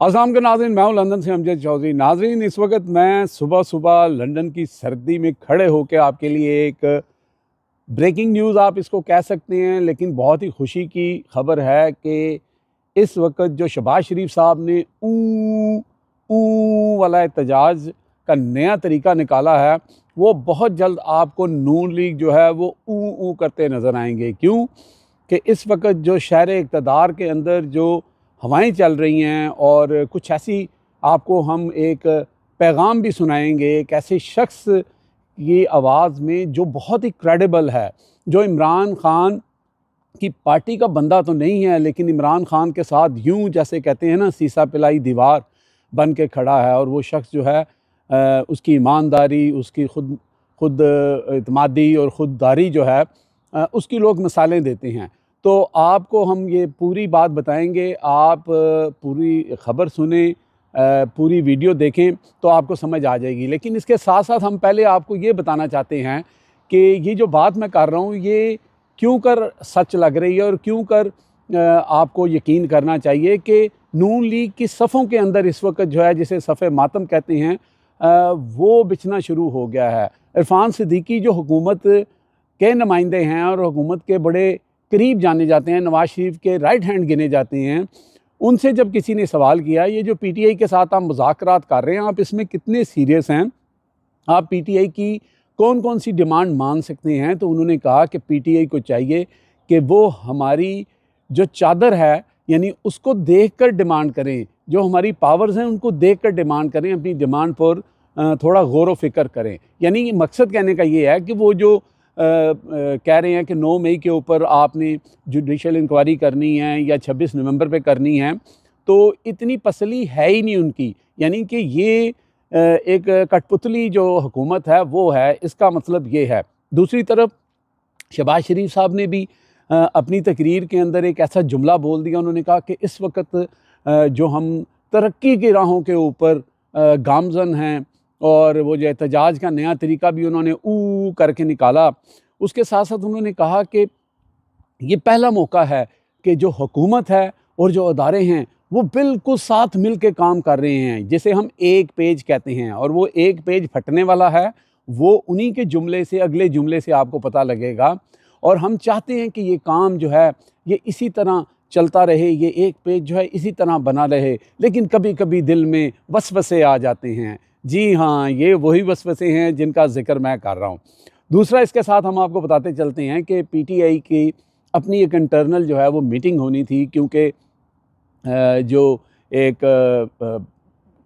अस्सलाम के नाज़रीन, मैं हूं लंदन से अमजद चौधरी। नाज़रीन, इस वक्त मैं सुबह सुबह लंदन की सर्दी में खड़े होकर आपके लिए एक ब्रेकिंग न्यूज़ आप इसको कह सकते हैं, लेकिन बहुत ही खुशी की खबर है कि इस वक्त जो शहबाज शरीफ साहब ने ऊ वाला एहतजाज का नया तरीका निकाला है, वो बहुत जल्द आपको नून लीग जो है वो ऊ करते नज़र आएंगे। क्यों कि इस वक्त जो शहर इक़्तिदार के अंदर जो हवाएं चल रही हैं, और कुछ ऐसी आपको हम एक पैगाम भी सुनाएंगे एक ऐसे शख्स की आवाज़ में जो बहुत ही क्रेडिबल है, जो इमरान खान की पार्टी का बंदा तो नहीं है, लेकिन इमरान खान के साथ यूं जैसे कहते हैं ना, सीसा पिलाई दीवार बन के खड़ा है। और वो शख्स जो है उसकी ईमानदारी, उसकी खुद इत्मादी और ख़ुददारी जो है उसकी लोग मिसालें देते हैं। तो आपको हम ये पूरी बात बताएंगे, आप पूरी ख़बर सुने, पूरी वीडियो देखें तो आपको समझ आ जाएगी। लेकिन इसके साथ साथ हम पहले आपको ये बताना चाहते हैं कि ये जो बात मैं कर रहा हूँ ये क्यों कर सच लग रही है, और क्यों कर आपको यकीन करना चाहिए कि नून लीग की सफ़ों के अंदर इस वक्त जो है, जिसे सफ़े मातम कहते हैं, वो बिछना शुरू हो गया है। इरफान सिद्दीकी जो हुकूमत के नुमाइंदे हैं और हुकूमत के बड़े करीब जाने जाते हैं, नवाज शरीफ के राइट हैंड गिने जाते हैं, उनसे जब किसी ने सवाल किया, ये जो पीटीआई के साथ आप मुज़ाकरात कर रहे हैं, आप इसमें कितने सीरियस हैं, आप पीटीआई की कौन कौन सी डिमांड मान सकते हैं, तो उन्होंने कहा कि पीटीआई को चाहिए कि वो हमारी जो चादर है यानी उसको देख कर डिमांड करें, जो हमारी पावर्स हैं उनको देख कर डिमांड करें, अपनी डिमांड पर थोड़ा गौर व फिक्र करें। यानी मकसद कहने का ये है कि वो जो कह रहे हैं कि 9 मई के ऊपर आपने जुडिशल इंक्वायरी करनी है या 26 नवंबर पे करनी है, तो इतनी पसली है ही नहीं उनकी। यानी कि ये एक कठपुतली जो हुकूमत है वो है, इसका मतलब ये है। दूसरी तरफ शहबाज शरीफ साहब ने भी अपनी तकरीर के अंदर एक ऐसा जुमला बोल दिया, उन्होंने कहा कि इस वक्त जो हम तरक्की की राहों के ऊपर गामजन हैं, और वो जो एहतजाज का नया तरीका भी उन्होंने ऊ करके निकाला। उसके साथ साथ उन्होंने कहा कि ये पहला मौका है कि जो हुकूमत है और जो अदारे हैं वो बिल्कुल साथ मिल के काम कर रहे हैं, जिसे हम एक पेज कहते हैं, और वो एक पेज फटने वाला है। वो उन्हीं के जुमले से, अगले जुमले से आपको पता लगेगा। और हम चाहते हैं कि ये काम जो है ये इसी तरह चलता रहे, ये एक पेज जो है इसी तरह बना रहे। लेकिन कभी कभी दिल में वसवसे आ जाते हैं। जी हाँ, ये वही वसवसे हैं जिनका जिक्र मैं कर रहा हूँ। दूसरा, इसके साथ हम आपको बताते चलते हैं कि पीटीआई की अपनी एक इंटरनल जो है वो मीटिंग होनी थी, क्योंकि जो एक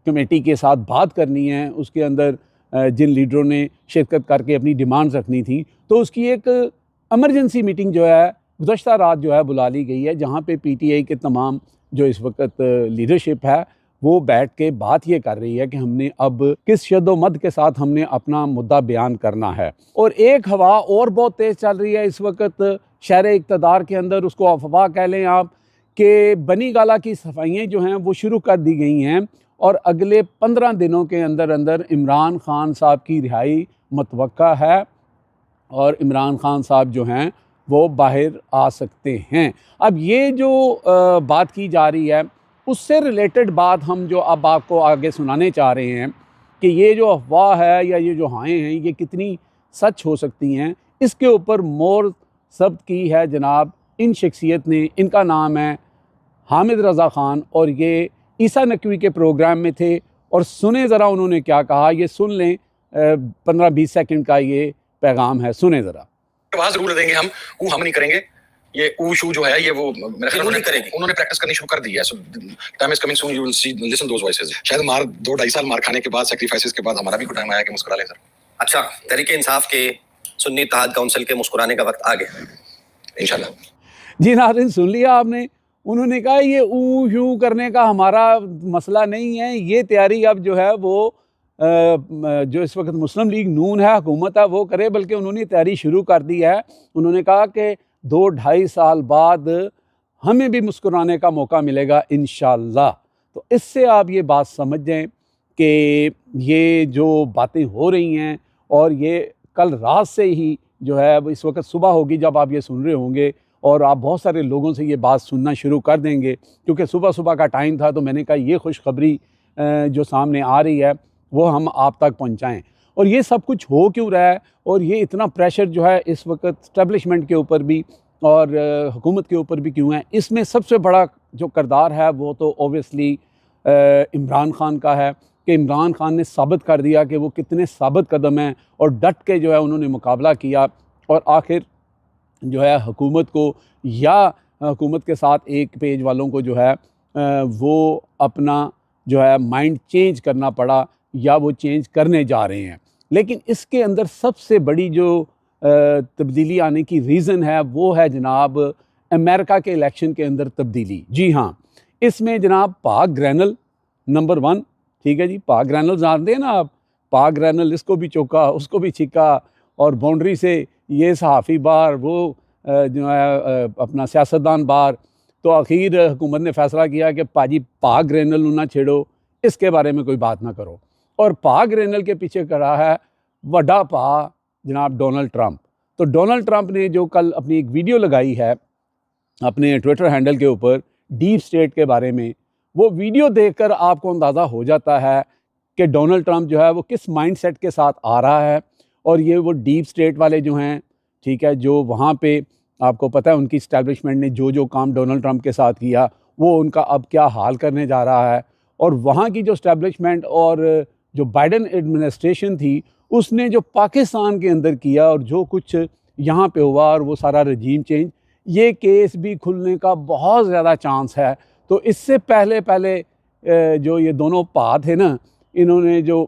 कमेटी के साथ बात करनी है, उसके अंदर जिन लीडरों ने शिरकत करके अपनी डिमांड्स रखनी थी, तो उसकी एक एमरजेंसी मीटिंग जो है गुज़श्ता रात जो है बुला ली गई है, जहाँ पे पीटीआई के तमाम जो इस वक्त लीडरशिप है वो बैठ के बात ये कर रही है कि हमने अब किस शद्दोमद के साथ हमने अपना मुद्दा बयान करना है। और एक हवा और बहुत तेज़ चल रही है इस वक्त शहर इक़्तिदार के अंदर, उसको अफवाह कह लें आप, कि बनी गाला की सफाइयाँ जो हैं वो शुरू कर दी गई हैं, और अगले 15 दिनों के अंदर अंदर इमरान खान साहब की रिहाई मतवक्का है, और इमरान खान साहब जो हैं वो बाहर आ सकते हैं। अब ये जो बात की जा रही है, उससे रिलेटेड बात हम जो अब आपको आगे सुनाने चाह रहे हैं कि ये जो अफवाह है या ये जो हाएँ हैं ये कितनी सच हो सकती हैं, इसके ऊपर मोर सब्त की है जनाब इन शख्सियत ने। इनका नाम है हामिद रज़ा ख़ान, और ये ईसा नकवी के प्रोग्राम में थे। और सुने ज़रा उन्होंने क्या कहा, ये सुन लें। 15-20 सेकंड का ये पैगाम है, सुने ज़रा। वहाँ ज़रूर देंगे हम नहीं करेंगे। ये ऊशू जो है ये वो मेरे ख्याल उन्होंने प्रैक्टिस करनी शुरू कर दी है। सो time is coming soon, you will see, listen those voices. शायद 2-2.5 साल मार खाने के बाद, सैक्रिफाइसेस के बाद हमारा भी टाइम आया कि मुस्कुरा लें सर। अच्छा, तहरीक इंसाफ के सुन्नी इत्तेहाद काउंसिल के मुस्कुराने का वक्त आ गया इंशाल्लाह। जी नाज़रीन, सुन लिया आपने। उन्होंने कहा ये ऊ करने का हमारा मसला नहीं है, ये तैयारी अब जो है वो जो इस वक्त मुस्लिम लीग नून है, हुकूमत है, वो करे, बल्कि उन्होंने तैयारी शुरू कर दी है। उन्होंने कहा कि 2-2.5 साल बाद हमें भी मुस्कुराने का मौका मिलेगा इंशाअल्लाह। तो इससे आप ये बात समझ जाएं कि ये जो बातें हो रही हैं, और ये कल रात से ही जो है इस वक्त सुबह होगी जब आप ये सुन रहे होंगे, और आप बहुत सारे लोगों से ये बात सुनना शुरू कर देंगे, क्योंकि सुबह सुबह का टाइम था, तो मैंने कहा ये खुशखबरी जो सामने आ रही है वो हम आप तक पहुंचाएं। और ये सब कुछ हो क्यों रहा है, और ये इतना प्रेशर जो है इस वक्त इस्टेब्लिशमेंट के ऊपर भी और हुकूमत के ऊपर भी क्यों है, इसमें सबसे बड़ा जो किरदार है वो तो ओबियसली इमरान खान का है कि इमरान खान ने साबित कर दिया कि वो कितने साबित कदम हैं और डट के जो है उन्होंने मुकाबला किया, और आखिर जो है हुकूमत को या हुकूमत के साथ एक पेज वालों को जो है वो अपना जो है माइंड चेंज करना पड़ा, या वो चेंज करने जा रहे हैं। लेकिन इसके अंदर सबसे बड़ी जो तब्दीली आने की रीज़न है वो है जनाब अमेरिका के इलेक्शन के अंदर तब्दीली। जी हाँ, इसमें जनाब पाक ग्रैनल नंबर 1, ठीक है जी, पाक ग्रैनल जानते हैं ना आप, पाक ग्रैनल इसको भी चौका उसको भी छिका, और बाउंड्री से ये सहाफ़ी बार वो जो है अपना सियासतदान बार। तो आखिर हुकूमत ने फ़ैसला किया कि पाजी पाक ग्रैनल ना छेड़ो, इसके बारे में कोई बात ना करो। और पाक ग्रैनल के पीछे खड़ा है वड्डा पा जनाब डोनाल्ड ट्रंप। तो डोनाल्ड ट्रंप ने जो कल अपनी एक वीडियो लगाई है अपने ट्विटर हैंडल के ऊपर डीप स्टेट के बारे में, वो वीडियो देखकर आपको अंदाज़ा हो जाता है कि डोनाल्ड ट्रंप जो है वो किस माइंडसेट के साथ आ रहा है। और ये वो डीप स्टेट वाले जो हैं, ठीक है, जो वहाँ पे आपको पता है उनकी इस्टेब्लिशमेंट ने जो जो काम डोनाल्ड ट्रंप के साथ किया वो उनका अब क्या हाल करने जा रहा है। और वहाँ की जो इस्टेब्लिशमेंट और जो बाइडन एडमिनिस्ट्रेशन थी उसने जो पाकिस्तान के अंदर किया और जो कुछ यहाँ पे हुआ और वो सारा रजीम चेंज, ये केस भी खुलने का बहुत ज़्यादा चांस है। तो इससे पहले जो ये दोनों पा थे ना, इन्होंने जो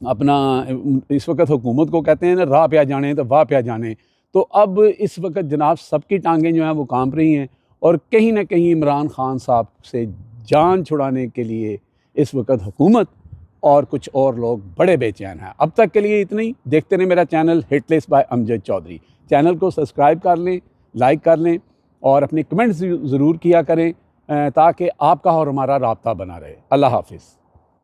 अपना इस वक्त हुकूमत को कहते हैं ना राह पे आ जाने तो वाह पे आ जाने, तो अब इस वक्त जनाब सबकी टांगें जो हैं वो कांप रही हैं, और कहीं ना कहीं इमरान खान साहब से जान छुड़ाने के लिए इस वक्त हुकूमत और कुछ और लोग बड़े बेचैन हैं। अब तक के लिए इतना ही। देखते रहें मेरा channel Hitlist by Amjad Chaudhary. Channel को सब्सक्राइब कर लें, लाइक कर लें और अपने कमेंट्स ज़रूर किया करें ताकि आपका और हमारा राब्ता बना रहे। अल्लाह हाफिज़।